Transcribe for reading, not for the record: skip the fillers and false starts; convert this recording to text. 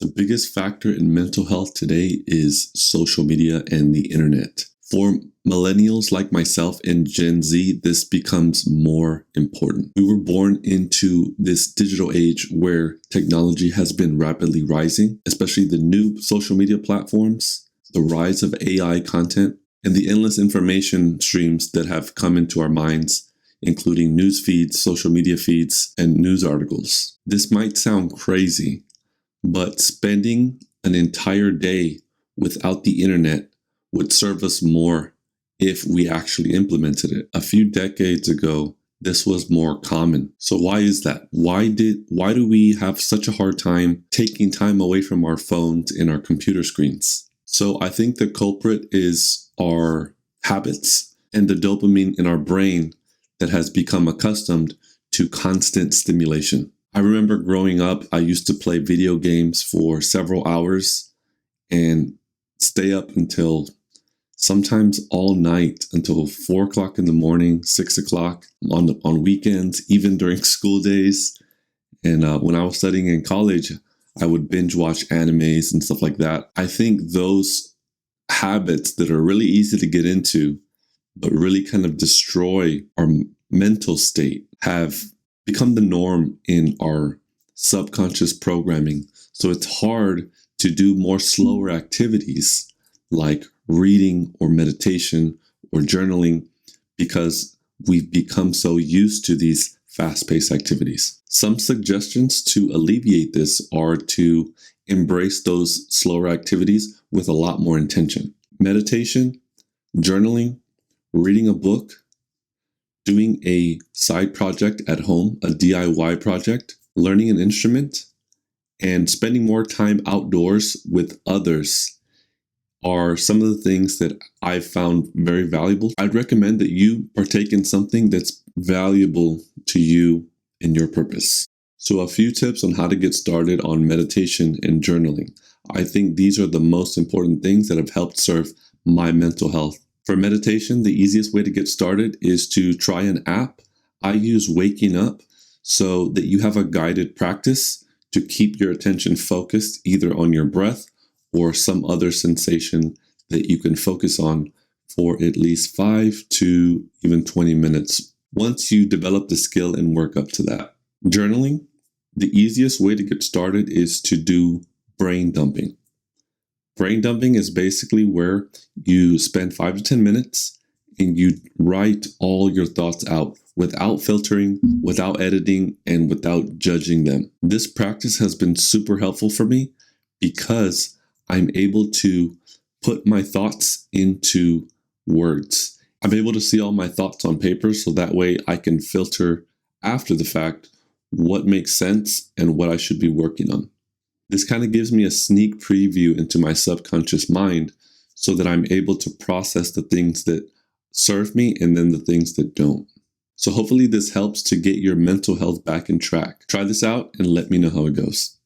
The biggest factor in mental health today is social media and the internet. For millennials like myself and Gen Z, this becomes more important. We were born into this digital age where technology has been rapidly rising, especially the new social media platforms, the rise of AI content, and the endless information streams that have come into our minds, including news feeds, social media feeds, and news articles. This might sound crazy, but spending an entire day without the internet would serve us more if we actually implemented it. A few decades ago, this was more common. So why is that? Why do we have such a hard time taking time away from our phones and our computer screens? So I think the culprit is our habits and the dopamine in our brain that has become accustomed to constant stimulation. I remember growing up, I used to play video games for several hours and stay up until sometimes all night, until 4 o'clock in the morning, 6 o'clock on weekends, even during school days. And when I was studying in college, I would binge watch animes and stuff like that. I think those habits that are really easy to get into, but really kind of destroy our mental state, have become the norm in our subconscious programming. So it's hard to do more slower activities like reading or meditation or journaling because we've become so used to these fast-paced activities. Some suggestions to alleviate this are to embrace those slower activities with a lot more intention. Meditation, journaling, reading a book, doing a side project at home, a DIY project, learning an instrument, and spending more time outdoors with others are some of the things that I've found very valuable. I'd recommend that you partake in something that's valuable to you and your purpose. So a few tips on how to get started on meditation and journaling. I think these are the most important things that have helped serve my mental health. For meditation, the easiest way to get started is to try an app. I use Waking Up so that you have a guided practice to keep your attention focused either on your breath or some other sensation that you can focus on for at least 5 to even 20 minutes once you develop the skill and work up to that. Journaling, the easiest way to get started is to do brain dumping. Brain dumping is basically where you spend 5 to 10 minutes and you write all your thoughts out without filtering, without editing, and without judging them. This practice has been super helpful for me because I'm able to put my thoughts into words. I'm able to see all my thoughts on paper so that way I can filter after the fact what makes sense and what I should be working on. This kind of gives me a sneak preview into my subconscious mind so that I'm able to process the things that serve me and then the things that don't. So hopefully this helps to get your mental health back in track. Try this out and let me know how it goes.